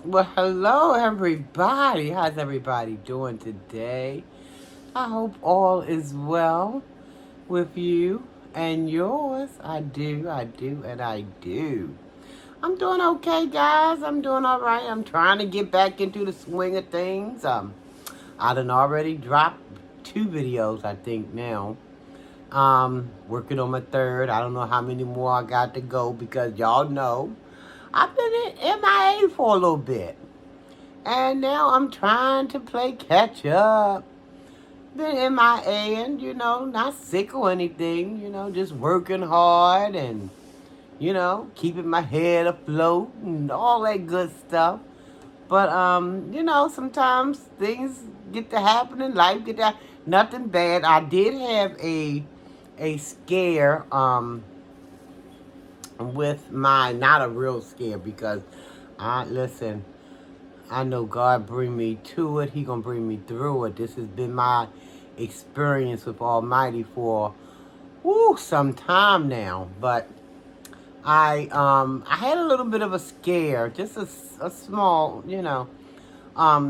Well, hello, everybody. How's everybody doing today? I hope all is well with you and yours. I do. I'm doing okay, guys. I'm doing all right. I'm trying to get back into the swing of things. I done already dropped 2 videos, I think, now. Working on my third. I don't know how many more I got to go because y'all know I've been in MIA for a little bit. And now I'm trying to play catch up. Been MIA and, not sick or anything, just working hard and, keeping my head afloat and all that good stuff. But, sometimes things get to happen in life, nothing bad. I did have a scare, with my, not a real scare because, listen, I know God bring me to it. He gonna bring me through it. This has been my experience with Almighty for some time now. But I had a little bit of a scare, just a small,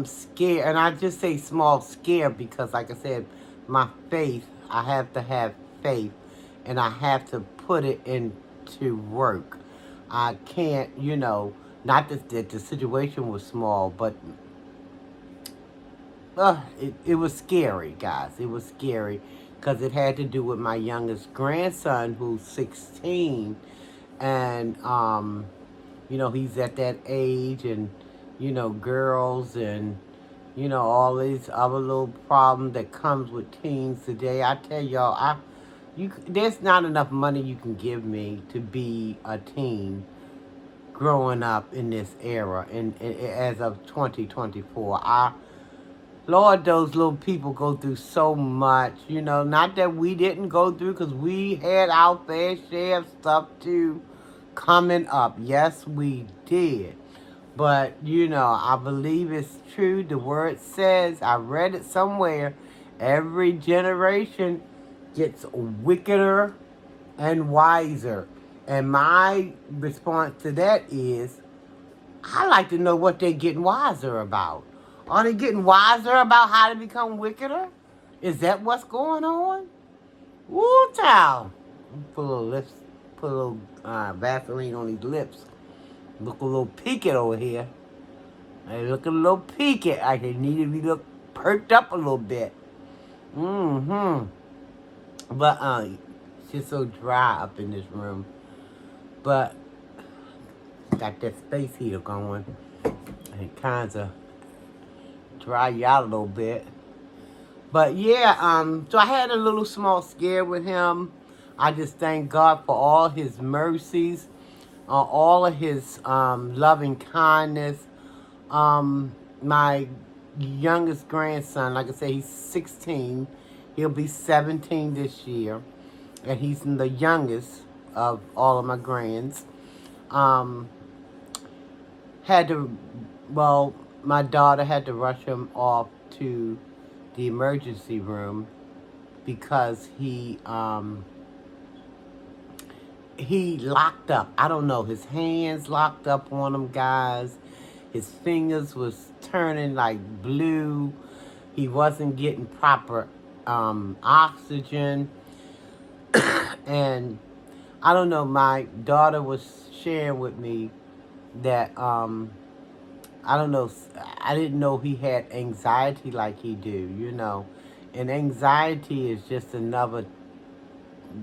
scare, and I just say small scare because, like I said, my faith. I have to have faith, and I have to put it into work. I can't, not that the situation was small, but it was scary, guys. It was scary because it had to do with my youngest grandson, who's 16, and he's at that age, and girls, and all these other little problems that comes with teens today. I tell y'all, there's not enough money you can give me to be a teen growing up in this era, and as of 2024. Lord, those little people go through so much, not that we didn't go through, because we had our fair share of stuff too coming up. Yes, we did. But, I believe it's true. The word says, I read it somewhere, every generation gets wickeder and wiser. And my response to that is, I like to know what they're getting wiser about. Are they getting wiser about how to become wickeder? Is that what's going on? Woo, child. Put a little lips, put a little Vaseline on these lips. Look a little peaked over here. They look a little peaked. I need to be look perked up a little bit. Mm-hmm. But it's just so dry up in this room. But got that space heater going. And it kind of dry you out a little bit. But yeah, so I had a little small scare with him. I just thank God for all his mercies, all of his loving kindness. My youngest grandson, like I said, he's 16. He'll be 17 this year. And he's the youngest of all of my grands. Um, had to, well, my daughter had to rush him off to the emergency room because he locked up. I don't know, his hands locked up on him, guys. His fingers was turning like blue. He wasn't getting proper oxygen. And I don't know, my daughter was sharing with me that I don't know, I didn't know he had anxiety like he do. And anxiety is just another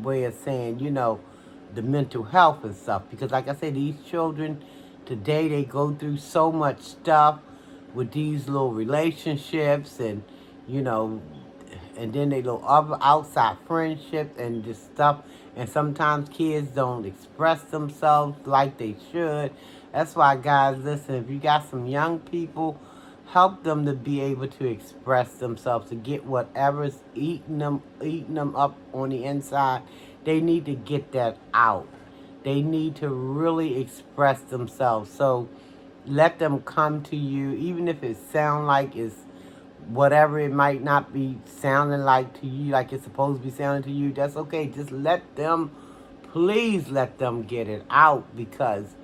way of saying, the mental health and stuff. Because like I said, these children today, they go through so much stuff with these little relationships and, you know, and then they little other outside friendships and just stuff. And sometimes kids don't express themselves like they should. That's why, guys, listen, if you got some young people, help them to be able to express themselves, to get whatever's eating them up on the inside. They need to get that out. They need to really express themselves. So let them come to you, even if it sound like it's whatever it might not be sounding like to you, like it's supposed to be sounding to you. That's okay. Just let them, please let them get it out, because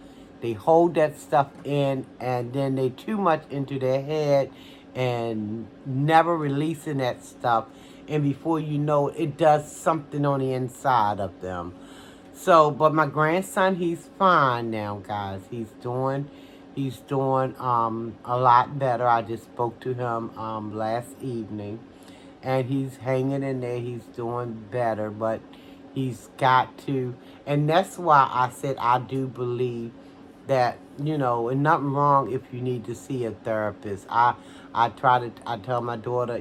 They hold that stuff in, and then they too much into their head and never releasing that stuff. And before you know it, it does something on the inside of them. So, but my grandson, he's fine now, guys. He's doing a lot better. I just spoke to him last evening, and he's hanging in there. He's doing better, but he's got to, and that's why I said I do believe that, and nothing wrong if you need to see a therapist. I tell my daughter,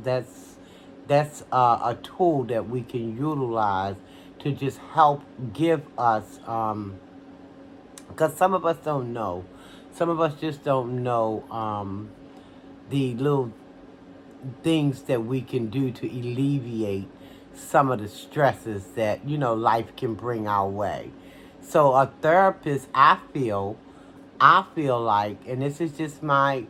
that's a tool that we can utilize to just help give us, because some of us don't know. Some of us just don't know the little things that we can do to alleviate some of the stresses that, life can bring our way. So a therapist, I feel like, and this is just my,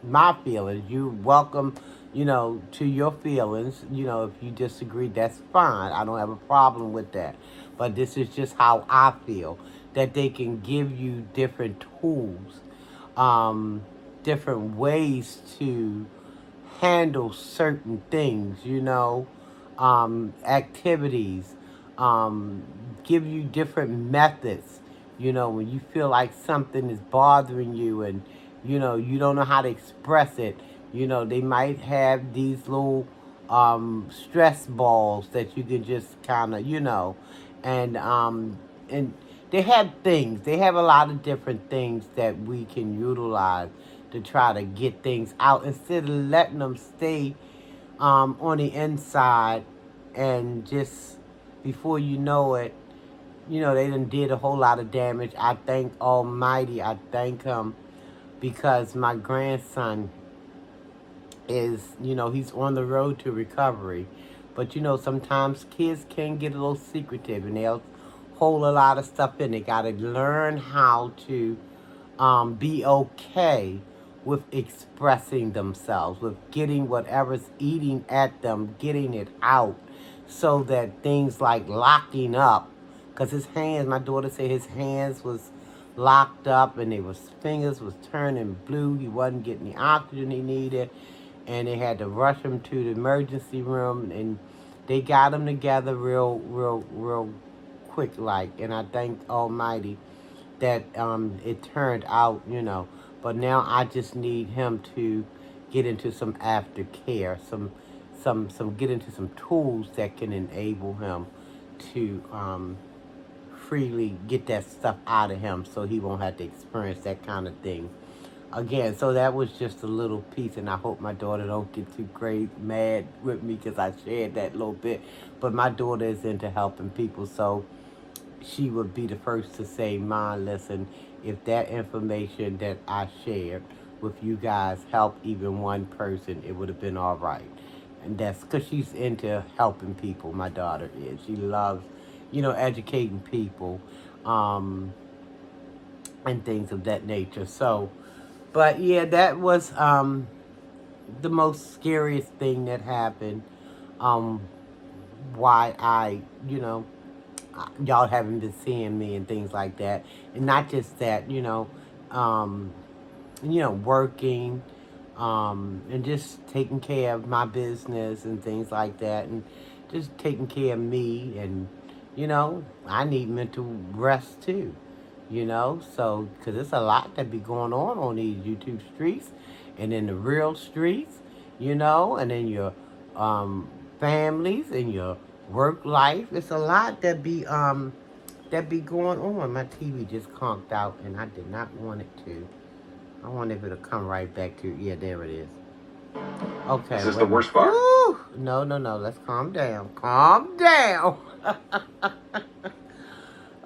my feelings. You welcome, to your feelings. If you disagree, that's fine. I don't have a problem with that. But this is just how I feel, that they can give you different tools, um, different ways to handle certain things, activities, um, give you different methods, when you feel like something is bothering you and, you don't know how to express it. They might have these little stress balls that you can just kind of, and they have a lot of different things that we can utilize to try to get things out instead of letting them stay on the inside, and just before you know it, they done did a whole lot of damage. I thank Almighty. I thank Him because my grandson is, he's on the road to recovery. But, sometimes kids can get a little secretive and they'll hold a lot of stuff in. They got to learn how to be okay with expressing themselves, with getting whatever's eating at them, getting it out, so that things like locking up, because his hands, my daughter said his hands was locked up and his fingers was turning blue. He wasn't getting the oxygen he needed, and they had to rush him to the emergency room, and they got him together real quick like. And I thank Almighty that it turned out, But now I just need him to get into some aftercare, some get into some tools that can enable him to freely get that stuff out of him, so he won't have to experience that kind of thing again. So that was just a little piece, and I hope my daughter don't get too mad with me because I shared that little bit. But my daughter is into helping people, so she would be the first to say, "Mom, listen, if that information that I shared with you guys helped even one person, it would have been all right." And that's because she's into helping people. My daughter is. She loves, educating people, um, and things of that nature. So, but yeah, that was the most scariest thing that happened. Um, why y'all haven't been seeing me and things like that, and not just that, um, working, and just taking care of my business and things like that, and just taking care of me, and I need mental rest too, so because it's a lot that be going on these YouTube streets, and in the real streets, and in your families and your work life. It's a lot that be going on. My TV just conked out, and I did not want it to. I wanted it to come right back to, yeah, there it is. Okay. Is this the worst part? Woo! No, no, no. Let's calm down. Calm down.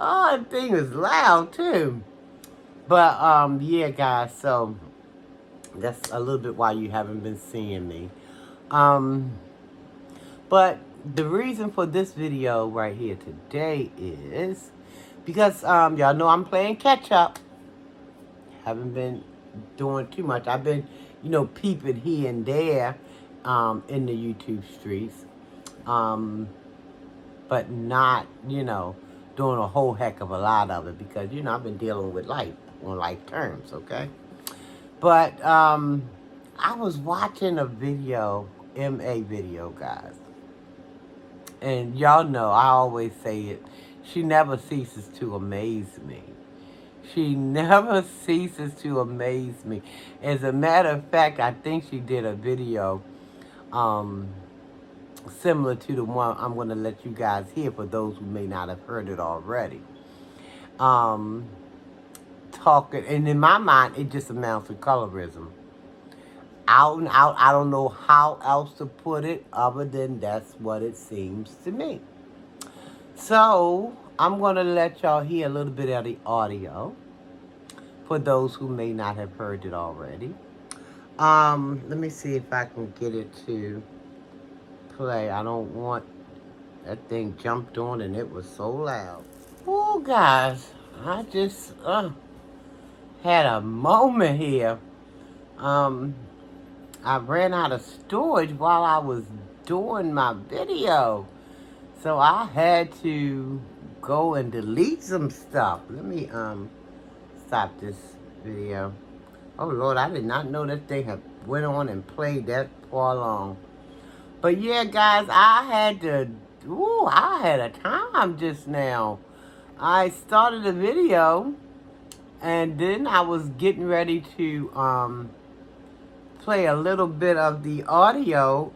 Oh, that thing is loud too. But yeah, guys. So that's a little bit why you haven't been seeing me. Um, but the reason for this video right here today is because y'all know I'm playing catch up. Haven't been doing too much. I've been, peeping here and there in the YouTube streets. But not, doing doing a whole heck of a lot of it because, you know, I've been dealing with life on life terms, okay? But I was watching a video, MA video, guys. And y'all know I always say it. She never ceases to amaze me. She never ceases to amaze me. As a matter of fact, I think she did a video um, similar to the one I'm going to let you guys hear for those who may not have heard it already. Um, Talking, and in my mind, it just amounts to colorism. Out and out, I don't know how else to put it other than that's what it seems to me. So, I'm going to let y'all hear a little bit of the audio for those who may not have heard it already. Let me see if I can get it to play. I don't want that thing jumped on and it was so loud. Oh, guys, I just had a moment here. I ran out of storage while I was doing my video. So I had to go and delete some stuff. Let me stop this video. Oh Lord, I did not know that thing had went on and played that far long. But yeah, guys, I had a time just now. I started a video and then I was getting ready to play a little bit of the audio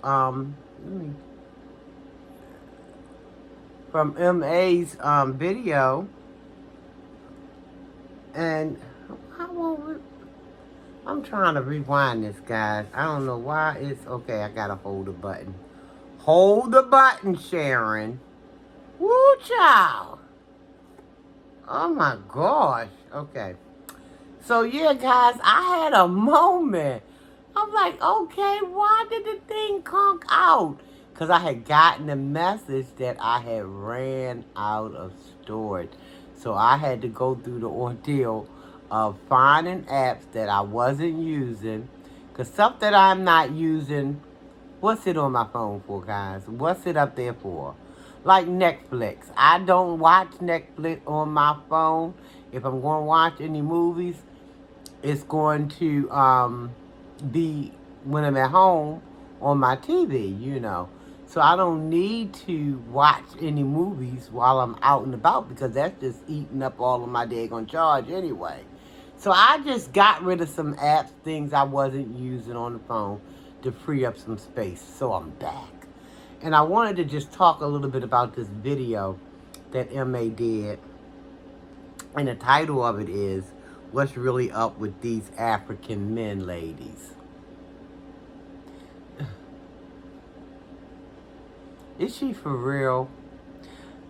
from MA's video. And I'm trying to rewind this, guys. I don't know why it's okay. I gotta hold the button. Hold the button, Sharon. Woo, child. Oh my gosh. Okay. So yeah, guys, I had a moment. I'm like, okay, why did the thing conk out? Because I had gotten a message that I had ran out of storage. So I had to go through the ordeal of finding apps that I wasn't using. Because stuff that I'm not using, what's it on my phone for, guys? What's it up there for? Like Netflix. I don't watch Netflix on my phone. If I'm going to watch any movies, it's going to be when I'm at home on my TV, you know. So I don't need to watch any movies while I'm out and about because that's just eating up all of my daggone charge anyway. So I just got rid of some apps, things I wasn't using on the phone to free up some space. So I'm back. And I wanted to just talk a little bit about this video that MA did. And the title of it is, What's Really Up with These African Men, Ladies? Is she for real?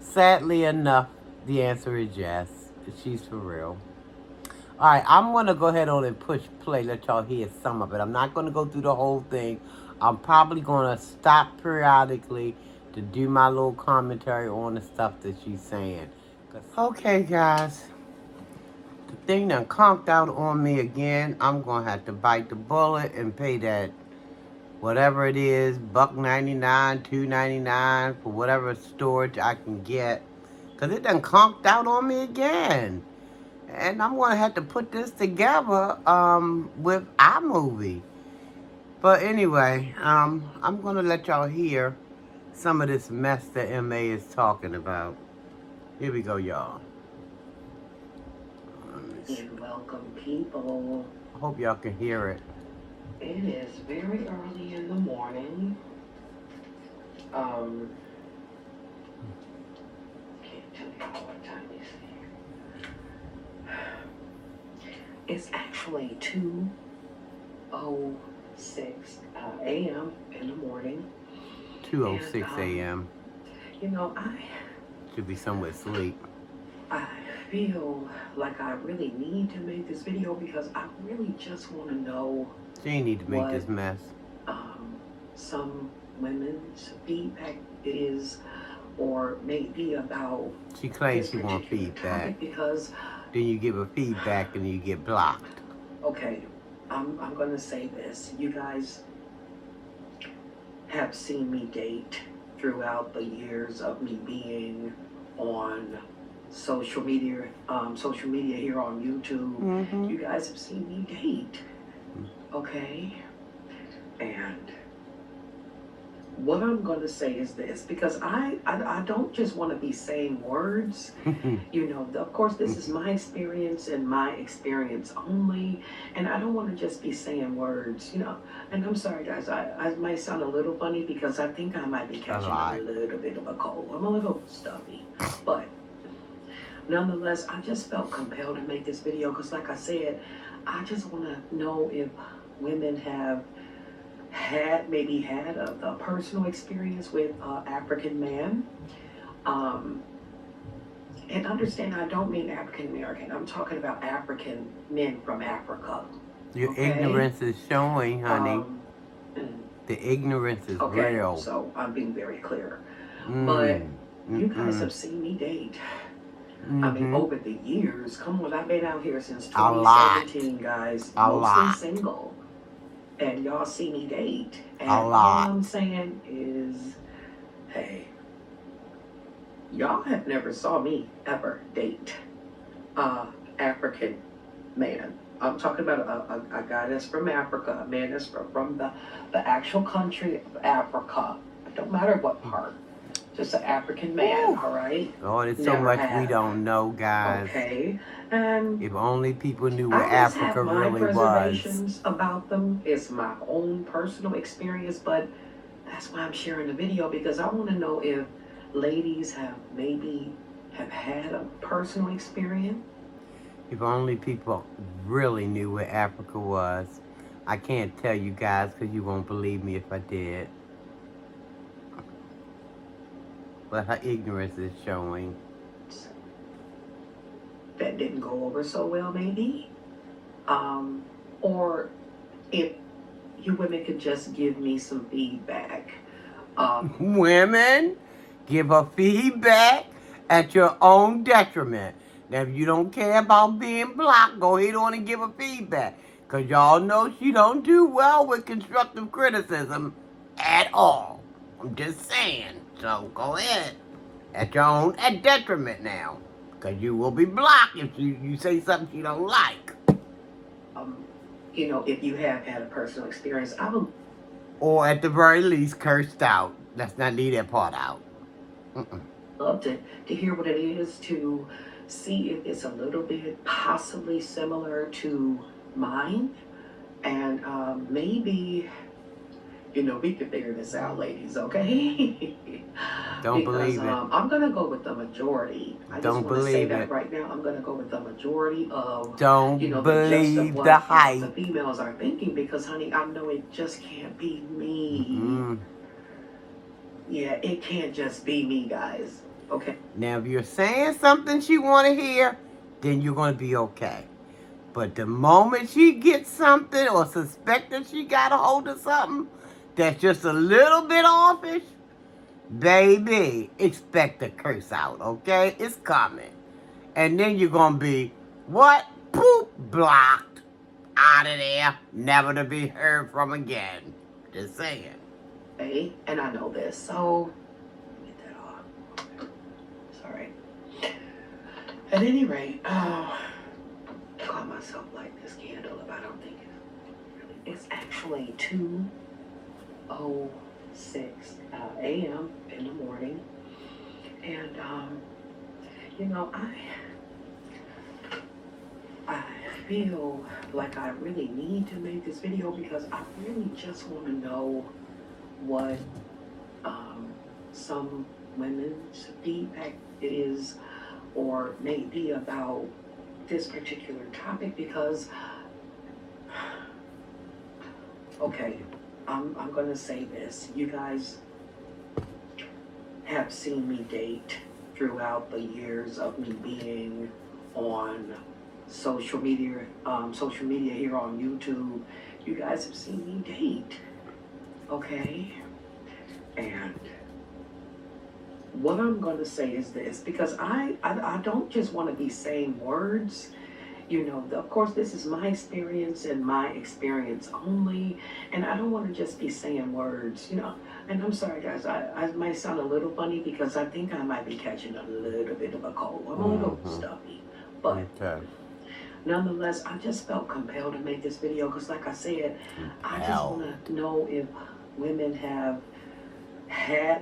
Sadly enough, the answer is yes. She's for real. Alright, I'm going to go ahead on and push play, let y'all hear some of it. I'm not going to go through the whole thing. I'm probably going to stop periodically to do my little commentary on the stuff that she's saying. Okay, guys. The thing done conked out on me again. I'm going to have to bite the bullet and pay that whatever it is, $1.99, $2.99 for whatever storage I can get. Because it done conked out on me again. And I'm going to have to put this together with iMovie. But anyway, I'm going to let y'all hear some of this mess that MA is talking about. Here we go, y'all. And welcome, people. I hope y'all can hear it. It is very early in the morning. Can't tell you what time it is here. It's actually 2:06 a.m. in the morning. 2:06 a.m. You know, Should be somewhere asleep. I feel like I really need to make this video because I really just want to know. She ain't need to make this mess. Some women's feedback is, or maybe about. She claims she wants feedback. Because then you give her feedback and you get blocked. Okay, I'm gonna say this. You guys have seen me date throughout the years of me being on social media here on YouTube. Mm-hmm. You guys have seen me date, okay? And what I'm going to say is this, because I don't just want to be saying words. You know, of course, this is my experience and my experience only, and I don't want to just be saying words, you know. And I'm sorry, guys, I might sound a little funny because I think I might be catching a little bit of a cold. I'm a little stuffy, but nonetheless, I just felt compelled to make this video because, like I said, I just want to know if women have maybe had a personal experience with African man. And understand, I don't mean African American. I'm talking about African men from Africa. Your Okay? ignorance is showing, honey. Mm, The ignorance is okay, real. so I'm being very clear. But you guys have seen me date. I mean, over the years, come on, I've been out here since 2017, guys. Mostly single. And y'all see me date. And all I'm saying is, hey, y'all have never saw me ever date African man. I'm talking about a guy that's from Africa, a man that's from the actual country of Africa. It don't matter what part. Just an African man, all right? Oh, there's so much we don't know, guys. Okay, and if only people knew what Africa really was. I have my reservations about them. It's my own personal experience, but that's why I'm sharing the video, because I want to know if ladies have had a personal experience. If only people really knew what Africa was. I can't tell you guys because you won't believe me if I did. But her ignorance is showing. That didn't go over so well, maybe. Or if you women could just give me some feedback. Women, give her feedback at your own detriment. Now, if you don't care about being blocked, go ahead on and give her feedback. Because y'all know she don't do well with constructive criticism at all. I'm just saying. So go ahead. At your own detriment now. Because you will be blocked if you say something you don't like. You know, if you have had a personal experience, I will... Or at the very least, cursed out. Let's not leave that part out. Love to hear what it is, to see if it's a little bit possibly similar to mine. And maybe, you know, we can figure this out, ladies, okay? Don't believe it. I'm going to go with the majority. I don't just want to say that right now. I'm going to go with the majority of, don't you know, believe the the hype. The females are thinking, because, honey, I know it just can't be me. Yeah, it can't just be me, guys. Okay. Now, if you're saying something she want to hear, then you're going to be okay. But the moment she gets something or suspect that she got a hold of something that's just a little bit offish, baby, expect a curse out, okay? It's coming. And then you're going to be, what? Poop, blocked. Out of there. Never to be heard from again. Just saying. Hey, and I know this, so get that off. Sorry. At any rate, I call myself like this candle if I don't think it's actually 2:06 a.m. in the morning, and you know, I feel like I really need to make this video because I really just want to know what some women's feedback is or may be about this particular topic, because okay, I'm going to say this. You guys have seen me date throughout the years of me being on social media here on YouTube. You guys have seen me date, okay? And what I'm going to say is this, because I don't just want to be saying words. You know, of course, this is my experience and my experience only, and I don't want to just be saying words. You know, And I'm sorry, guys, I might sound a little funny because I think I might be catching a little bit of a cold. I'm a little stuffy. But Okay. nonetheless, I just felt compelled to make this video because, like I said, I just Hell. want to know if women have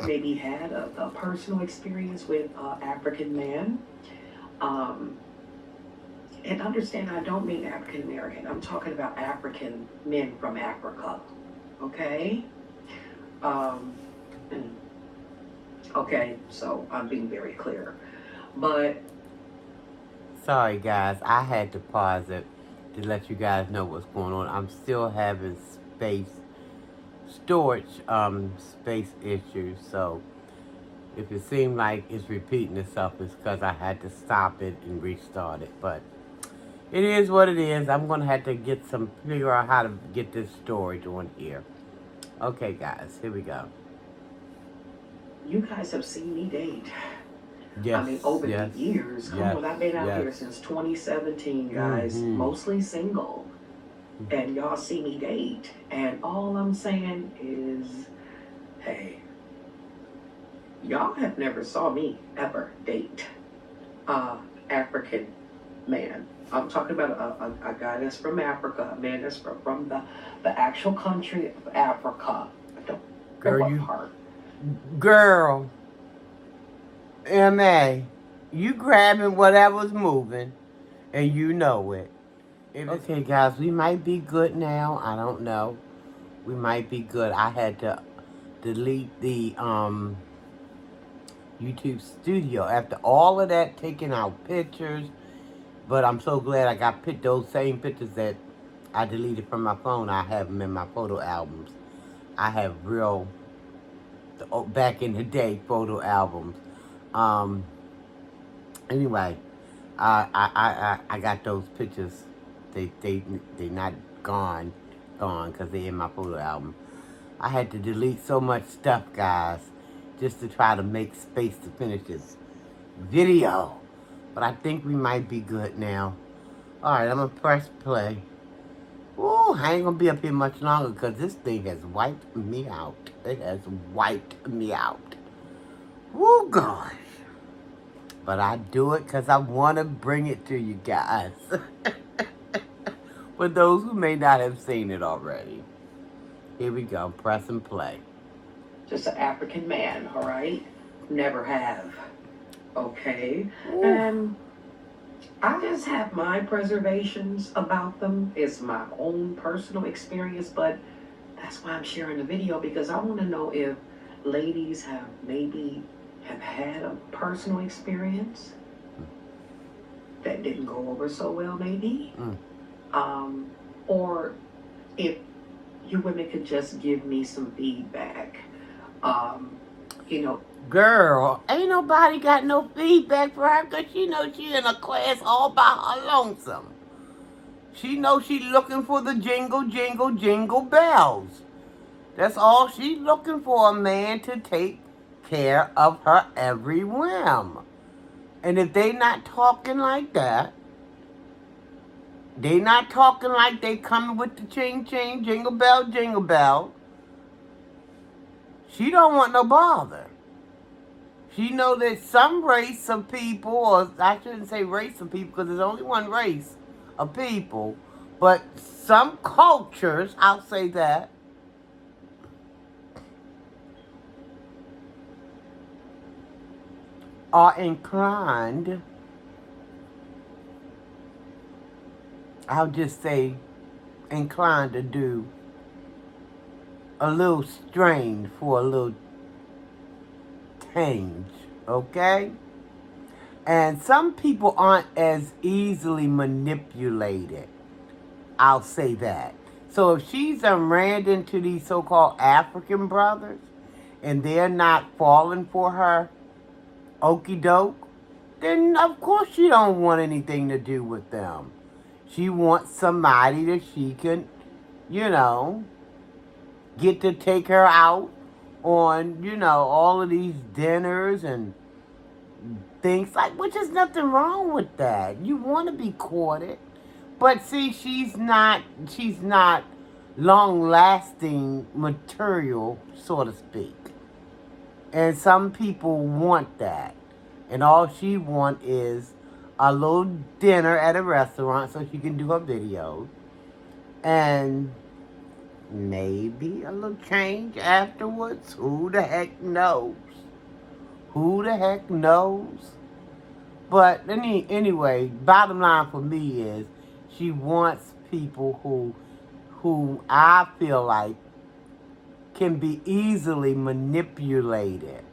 maybe had a personal experience with African men. Um, and understand, I don't mean African American. I'm talking about African men from Africa. Okay? Um, okay, so I'm being very clear. But Sorry, guys. I had to pause it to let you guys know what's going on. I'm still having space issues. So if it seems like it's repeating itself, it's because I had to stop it and restart it. But it is what it is. I'm going to have to figure out how to get this storage on here. Okay, guys, here we go. you guys have seen me date. Yes, I mean, over yes, the years. Come yes, on, I've been out yes. here since 2017, guys. Mhm. Mostly single. And y'all see me date. And all I'm saying is, hey, y'all have never saw me ever date African man. I'm talking about a guy that's from Africa, a man that's from the actual country of Africa. I don't know what part. Girl, M.A., you grabbing whatever's moving, and you know it. Okay, guys, we might be good now. I don't know. We might be good. I had to delete the YouTube studio after all of that, taking out pictures. But I'm so glad I got those same pictures that I deleted from my phone. I have them in my photo albums. I have real, back in the day, photo albums. Anyway, I got those pictures. They not gone because they in my photo album. I had to delete so much stuff, guys, just to try to make space to finish this video. But I think we might be good now. All right, I'm gonna press play. Ooh, I ain't gonna be up here much longer because this thing has wiped me out. It has wiped me out. Woo, gosh. But I do it because I want to bring it to you guys. For those who may not have seen it already. Here we go. Press and play. Just an African man, all right? Never have. Okay? Ooh. And I just have my preservations about them. It's my own personal experience, but that's why I'm sharing the video, because I want to know if ladies have had a personal experience that didn't go over so well, maybe. Or if you women could just give me some feedback. Girl, ain't nobody got no feedback for her because she knows she in a class all by her lonesome. She knows she looking for the jingle, jingle, jingle bells. That's all she's looking for, a man to take care of her every whim. And if they not talking like that, they not talking like they coming with the ching ching, jingle bell, she don't want no bother. She know that some race of people, or I shouldn't say race of people because there's only one race of people, but some cultures, I'll say that, are inclined, I'll just say inclined to do a little strange for a little change, okay? And some people aren't as easily manipulated. I'll say that. So if she's ran into these so-called African brothers and they're not falling for her, okie doke, then of course she don't want anything to do with them. She wants somebody that she can, get to take her out on, all of these dinners and things like, which is nothing wrong with that. You want to be courted. But see, she's not long-lasting material, so to speak. And some people want that. And all she wants is a little dinner at a restaurant so she can do her videos. And maybe a little change afterwards. Who the heck knows? Who the heck knows? But anyway, bottom line for me is she wants people who I feel like can be easily manipulated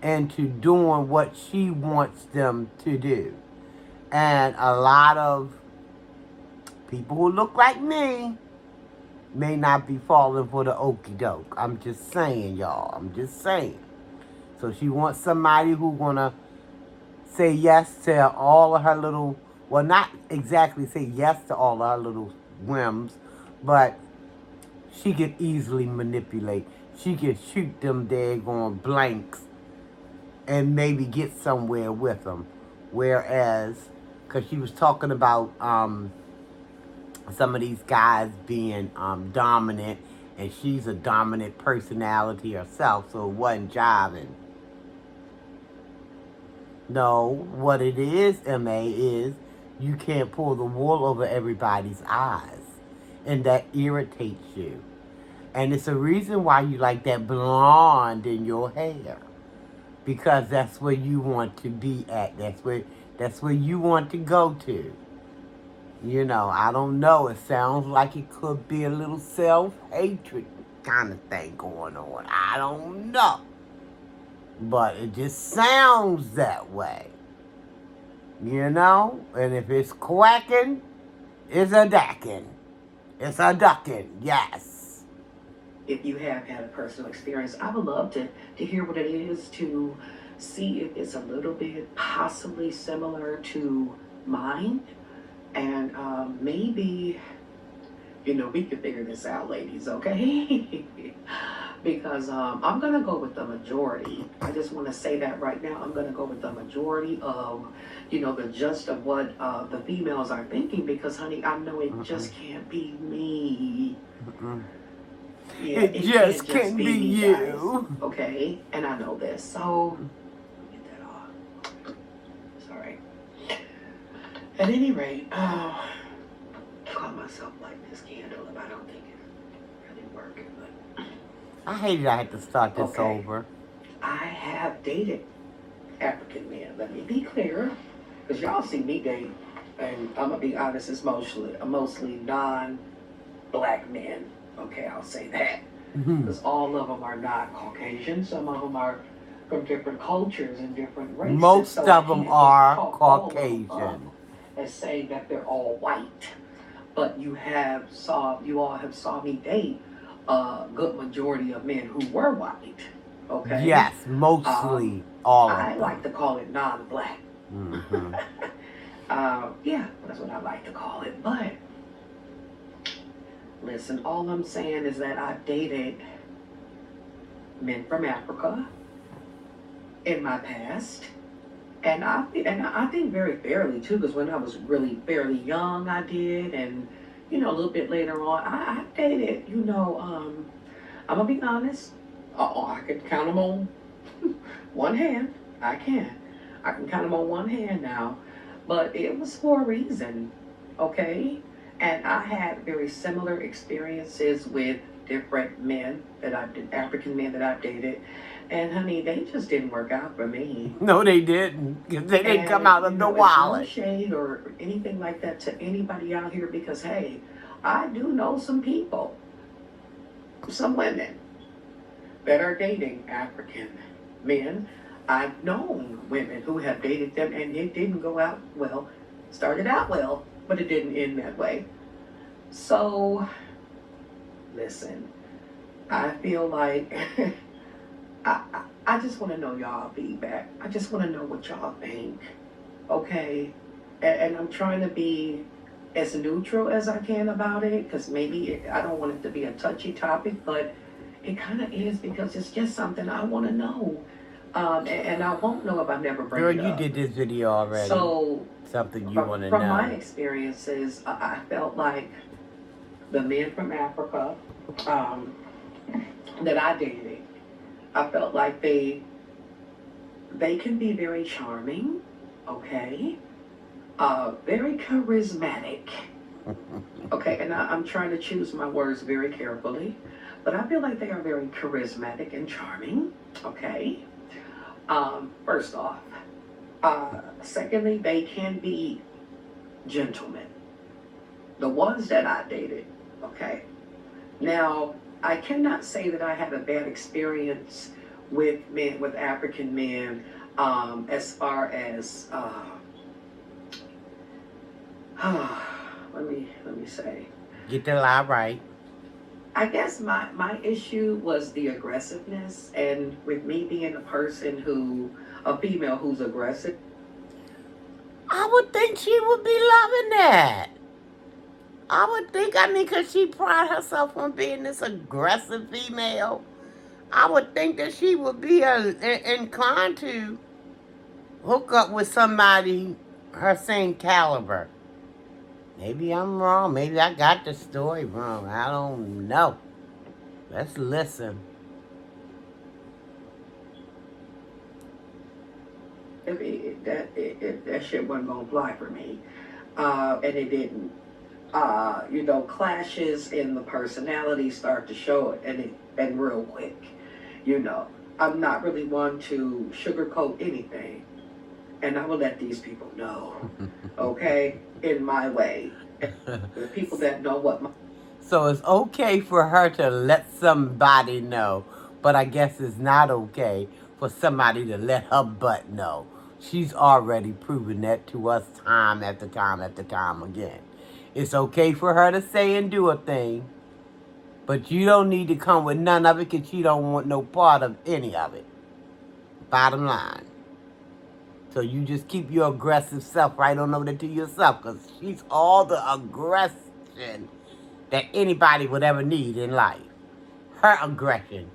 into doing what she wants them to do. And a lot of people who look like me may not be falling for the okie doke. I'm just saying, y'all. I'm just saying. So she wants somebody who's gonna say yes to all of her little, well, not exactly say yes to all of her little whims, but she could easily manipulate. She could shoot them daggone blanks and maybe get somewhere with them. Whereas, because she was talking about some of these guys being dominant, and she's a dominant personality herself, so it wasn't jiving. No, what it is, MA, is you can't pull the wool over everybody's eyes. And that irritates you. And it's a reason why you like that blonde in your hair. Because that's where you want to be at. That's where you want to go to. You know, I don't know. It sounds like it could be a little self-hatred kind of thing going on. I don't know. But it just sounds that way. You know? And if it's quacking, it's a ducking. It's a ducking, yes. If you have had a personal experience, I would love to hear what it is, to see if it's a little bit possibly similar to mine. And maybe, we can figure this out, ladies, okay? Because I'm going to go with the majority. I just want to say that right now. I'm going to go with the majority of, the gist of what the females are thinking. Because, honey, I know it just can't be me. Yeah, it just can't be you. Guys, okay? And I know this. So, get that off. Sorry. At any rate, I call myself lighting this candle if I don't think it's really working. But I hated I had to start this over. I have dated African men. Let me be clear, because y'all see me date, and I'm gonna be honest, it's mostly non-black men. Okay, I'll say that, because all of them are not Caucasian. Some of them are from different cultures and different races. Most of them are Caucasian. And say that they're all white, but you all have saw me date a good majority of men who were white. Okay. Yes, mostly all of them. I like to call it non-black. Mm-hmm. Yeah, that's what I like to call it. But listen, all I'm saying is that I've dated men from Africa in my past. And I think very fairly too, because when I was really fairly young, I did, and a little bit later on, I dated. I'm gonna be honest. I can count them on one hand. I can count them on one hand now, but it was for a reason, okay? And I had very similar experiences with different men African men that I've dated. And honey, they just didn't work out for me. No, they didn't. They didn't come out of the wallet. No shade or anything like that to anybody out here, because hey, I do know some people, some women that are dating African men. I've known women who have dated them and it didn't go out well. Started out well, but it didn't end that way. So, listen, I feel like I just want to know y'all feedback. I just want to know what y'all think, okay? And I'm trying to be as neutral as I can about it, because maybe I don't want it to be a touchy topic, but it kind of is, because it's just something I want to know. And I won't know if I never bring it up. Girl, you did this video already. So, something you want to know. From my experiences, I felt like the men from Africa um, that I dated, I felt like they can be very charming, okay, very charismatic, okay, and I'm trying to choose my words very carefully, but I feel like they are very charismatic and charming, okay. First off, secondly, they can be gentlemen. The ones that I dated, okay. Now, I cannot say that I had a bad experience with men, with African men, as far as let me say. Get the lie right. I guess my issue was the aggressiveness, and with me being a female who's aggressive. I would think she would be loving that. I would think, because she pride herself on being this aggressive female. I would think that she would be inclined to hook up with somebody her same caliber. Maybe I'm wrong. Maybe I got the story wrong. I don't know. Let's listen. That shit wasn't gonna fly for me, and it didn't. Clashes in the personality start to show it, and real quick. I'm not really one to sugarcoat anything, and I will let these people know, okay, in my way. The people that know what my. So it's okay for her to let somebody know, but I guess it's not okay for somebody to let her butt know. She's already proven that to us time after time after time again. It's okay for her to say and do a thing, but you don't need to come with none of it because you don't want no part of any of it. Bottom line. So you just keep your aggressive self right on over there to yourself, because she's all the aggression that anybody would ever need in life. Her aggression,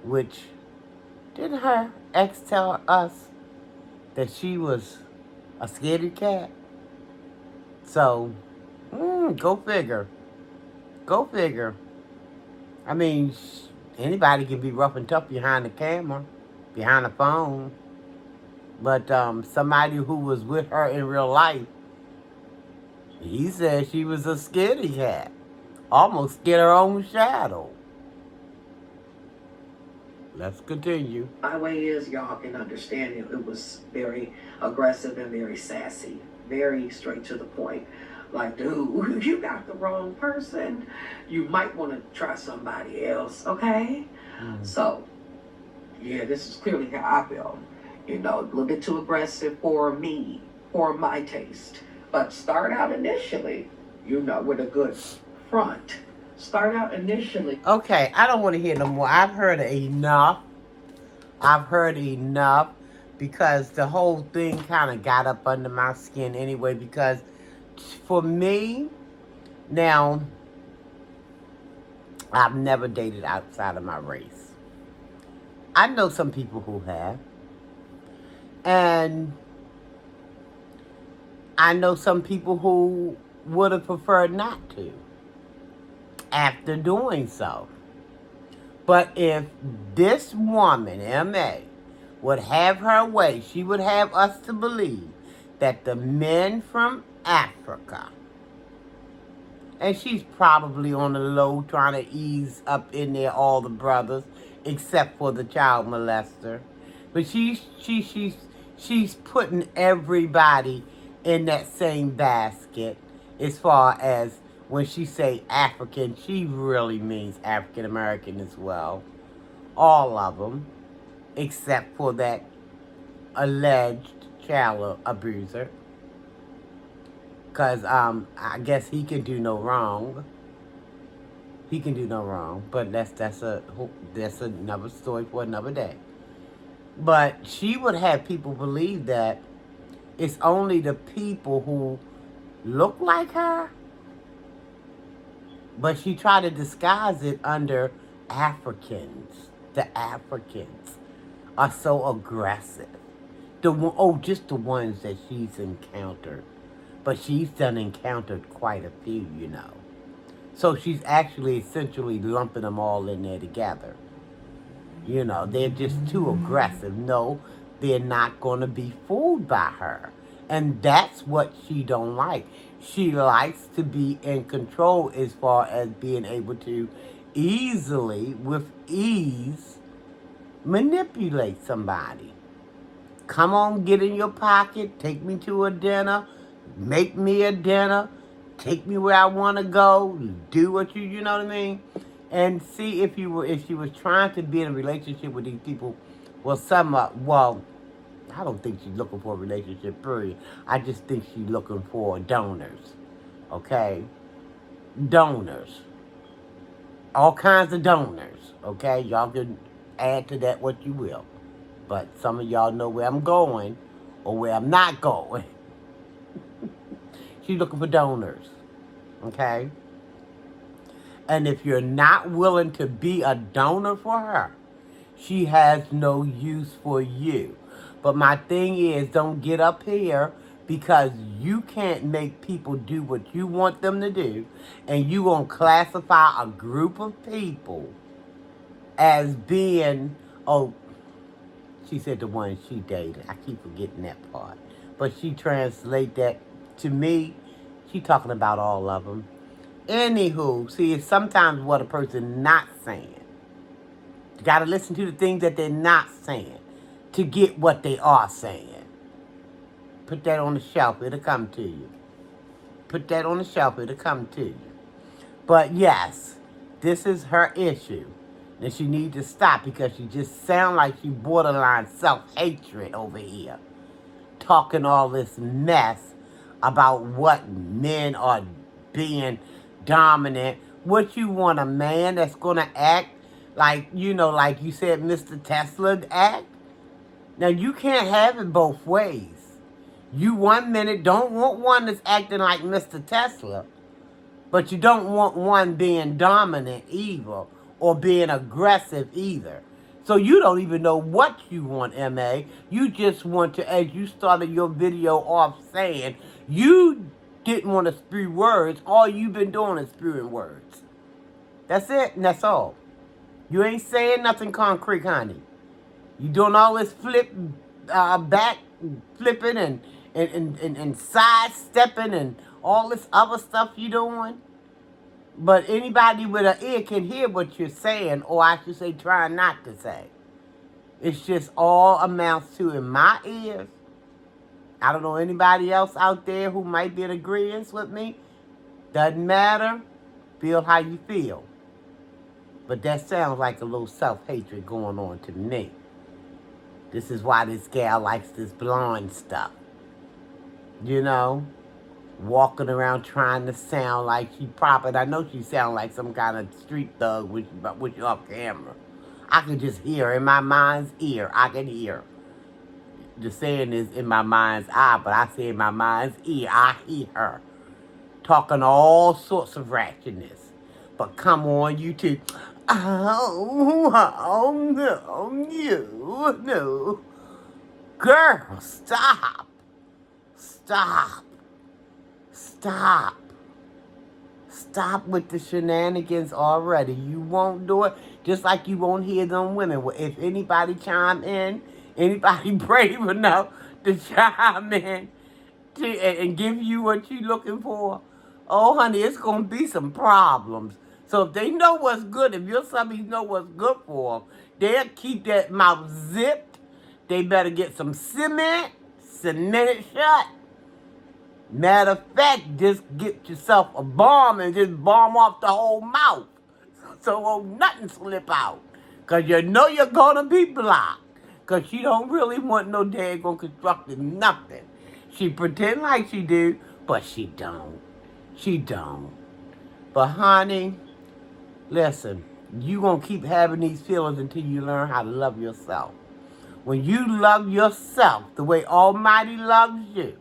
which, didn't her ex tell us that she was a scaredy cat? So, go figure. Go figure. I mean, anybody can be rough and tough behind the camera, behind the phone. But somebody who was with her in real life, he said she was a scaredy cat. Almost scared her own shadow. Let's continue. My way is, y'all can understand it was very aggressive and very sassy, very straight to the point. Like, dude, you got the wrong person. You might want to try somebody else, okay? So, yeah, this is clearly how I feel. A little bit too aggressive for me, for my taste. But start out initially, with a good front. Start out initially. Okay, I don't want to hear no more. I've heard enough. Because the whole thing kind of got up under my skin anyway. Because for me, now, I've never dated outside of my race. I know some people who have. And I know some people who would have preferred not to after doing so. But if this woman, M.A., would have her way, she would have us to believe that the men from Africa, and she's probably on the low trying to ease up in there all the brothers, except for the child molester. But she's putting everybody in that same basket as far as when she say African, she really means African American as well. All of them, except for that alleged child abuser. Because I guess he can do no wrong. He can do no wrong. But that's another story for another day. But she would have people believe that it's only the people who look like her, but she tried to disguise it under Africans. The Africans are so aggressive. Just the ones that she's encountered. But she's done encountered quite a few, So she's actually essentially lumping them all in there together. You know, they're just too aggressive. No, they're not going to be fooled by her. And that's what she don't like. She likes to be in control as far as being able to easily, with ease, manipulate somebody. Come on, get in your pocket, take me to a dinner, make me a dinner, take me where I want to go, do what you know what I mean? And see if she was trying to be in a relationship with these people, well, I don't think she's looking for a relationship, period. I just think she's looking for donors, okay? Donors. All kinds of donors, okay? Y'all can add to that what you will. But some of y'all know where I'm going or where I'm not going. She's looking for donors, okay? And if you're not willing to be a donor for her, she has no use for you. But my thing is, don't get up here because you can't make people do what you want them to do, and you won't classify a group of people as being, oh, she said the one she dated. I keep forgetting that part. But she translate that to me. She talking about all of them. Anywho, see, it's sometimes what a person not saying. You got to listen to the things that they're not saying to get what they are saying. Put that on the shelf. It'll come to you. Put that on the shelf. It'll come to you. But yes, this is her issue. And she needs to stop because she just sound like she borderline self-hatred over here. Talking all this mess about what men are being dominant. What you want, a man that's going to act like, like you said, Mr. Tesla act? Now, you can't have it both ways. You 1 minute don't want one that's acting like Mr. Tesla, but you don't want one being dominant either or being aggressive either. So you don't even know what you want, MA. You just want to, as you started your video off saying, you didn't want to spew words. All you've been doing is spewing words. That's it, and that's all. You ain't saying nothing concrete, honey. You doing all this back flipping and sidestepping and all this other stuff you doing. But anybody with an ear can hear what you're saying, or I should say try not to say. It's just all amounts to, in my ears, I don't know anybody else out there who might be in agreement with me. Doesn't matter. Feel how you feel. But that sounds like a little self-hatred going on to me. This is why this gal likes this blonde stuff. You know? Walking around trying to sound like she proper. I know she sound like some kind of street thug with you off camera. I can just hear in my mind's ear. I can hear. The saying is in my mind's eye, but I say in my mind's ear. I hear her talking all sorts of ratchetness. But come on, you two. Oh, no. Girl, stop. Stop. Stop with the shenanigans already. You won't do it. Just like you won't hear them women. If anybody chime in, anybody brave enough to chime in and give you what you're looking for, oh, honey, it's going to be some problems. So if they know what's good, if your subbies know what's good for them, they'll keep that mouth zipped. They better get some cement it shut. Matter of fact, just get yourself a bomb and just bomb off the whole mouth. So won't nothing slip out. Because you know you're going to be blocked. Because she don't really want no daggone constructive nothing. She pretend like she do, but she don't. She don't. But honey, listen, you going to keep having these feelings until you learn how to love yourself. When you love yourself the way Almighty loves you,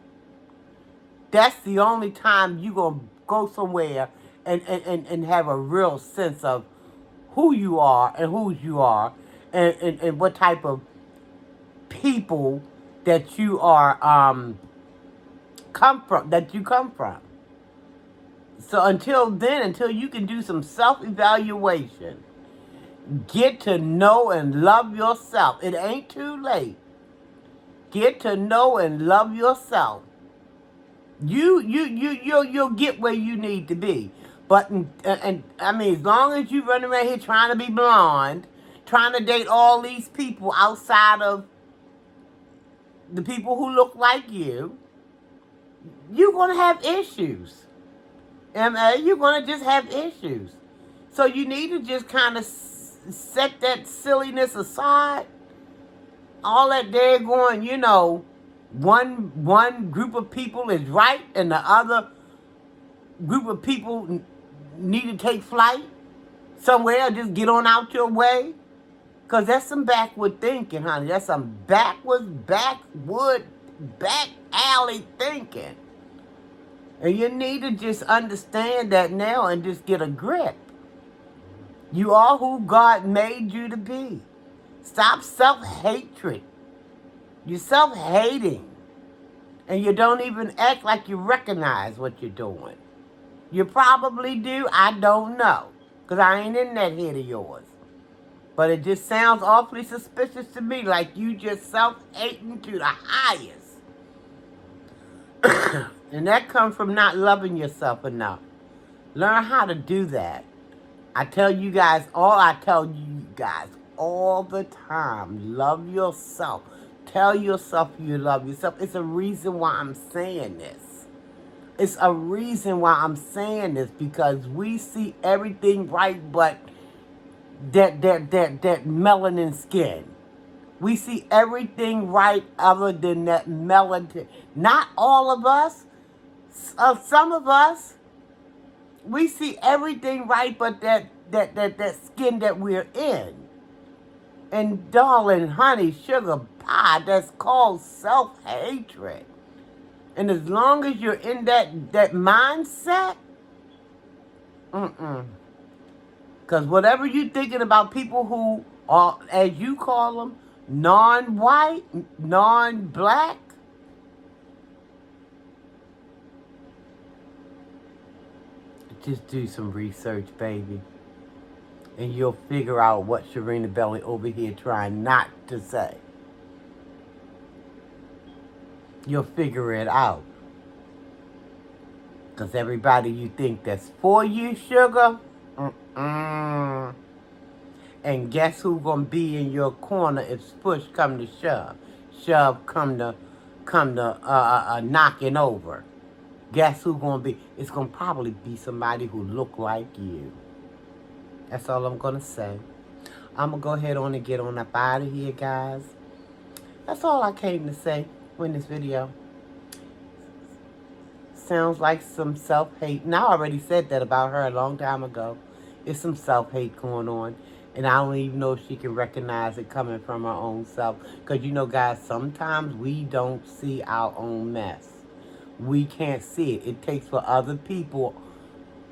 that's the only time you're going to go somewhere and have a real sense of who you are and whose you are and what type of people that you are come from. So until then, until you can do some self-evaluation, get to know and love yourself. It ain't too late. Get to know and love yourself. You'll get where you need to be. But and I mean, as long as you run around here trying to be blonde, trying to date all these people outside of the people who look like you're gonna have issues. You're gonna just have issues. So you need to just kind of set that silliness aside. All that they're going, one group of people is right and the other group of people need to take flight somewhere or just get on out your way. Because that's some backward thinking, honey. That's some back alley thinking. And you need to just understand that now and just get a grip. You are who God made you to be. Stop self-hatred. You're self-hating. And you don't even act like you recognize what you're doing. You probably do. I don't know. Because I ain't in that head of yours. But it just sounds awfully suspicious to me. Like you just self-hating to the highest. And that comes from not loving yourself enough. Learn how to do that. I tell you guys all the time. Love yourself. Tell yourself you love yourself. It's a reason why I'm saying this. It's a reason why I'm saying this. Because we see everything right but that melanin skin. We see everything right other than that melanin. Not all of us. Some of us. We see everything right but that skin that we're in. And darling, honey, sugar pie, that's called self-hatred. And as long as you're in that mindset, because whatever you're thinking about people who are, as you call them, non-white, non-black, just do some research, baby. And you'll figure out what Sharina Belly over here trying not to say. You'll figure it out. Because everybody you think that's for you, sugar, and guess who's going to be in your corner if push come to shove? Shove come to knocking over. Guess who's going to be? It's going to probably be somebody who look like you. That's all I'm going to say. I'm going to go ahead on and get on up out of here, guys. That's all I came to say in this video. Sounds like some self-hate. And I already said that about her a long time ago. It's some self-hate going on. And I don't even know if she can recognize it coming from her own self. Because, guys, sometimes we don't see our own mess. We can't see it. It takes for other people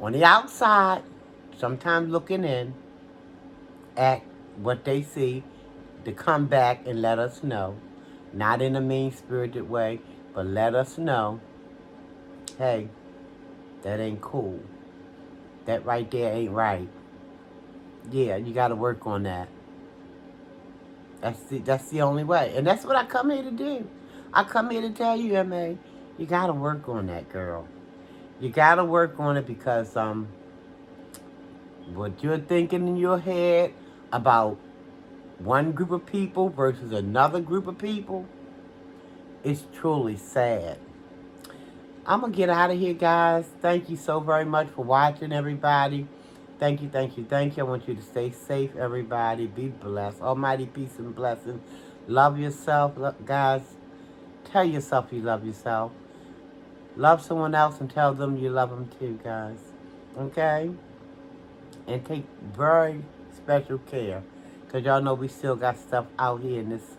on the outside, sometimes looking in at what they see, to come back and let us know. Not in a mean-spirited way, but let us know, hey, that ain't cool. That right there ain't right. Yeah, you got to work on that. That's the only way. And that's what I come here to do. I come here to tell you, M.A., you got to work on that, girl. You got to work on it because what you're thinking in your head about one group of people versus another group of people is truly sad. I'm going to get out of here, guys. Thank you so very much for watching, everybody. Thank you, thank you, thank you. I want you to stay safe, everybody. Be blessed. Almighty peace and blessings. Love yourself, guys. Tell yourself you love yourself. Love someone else and tell them you love them too, guys. Okay? And take very special care. Because y'all know we still got stuff out here in this.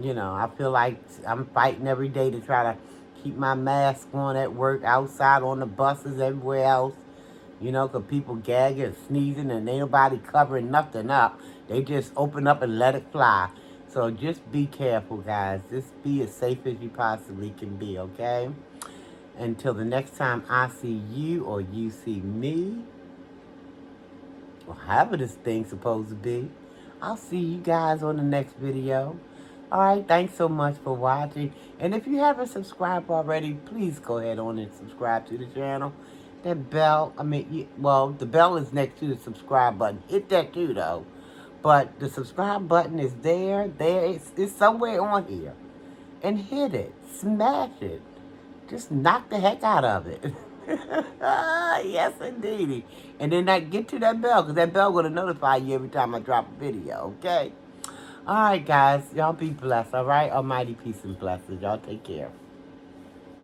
I feel like I'm fighting every day to try to keep my mask on at work, outside, on the buses, everywhere else. Because people gagging and sneezing and ain't nobody covering nothing up. They just open up and let it fly. So just be careful, guys. Just be as safe as you possibly can be, okay? Until the next time I see you or you see me, or however this thing's supposed to be, I'll see you guys on the next video. Alright, thanks so much for watching. And if you haven't subscribed already, please go ahead on and subscribe to the channel. That bell, the bell is next to the subscribe button. Hit that too, though. But the subscribe button is there. It's somewhere on here. And hit it. Smash it. Just knock the heck out of it. Yes, indeedy. And then get to that bell, because that bell going to notify you every time I drop a video, okay? All right, guys. Y'all be blessed, all right? Almighty peace and blessings. Y'all take care.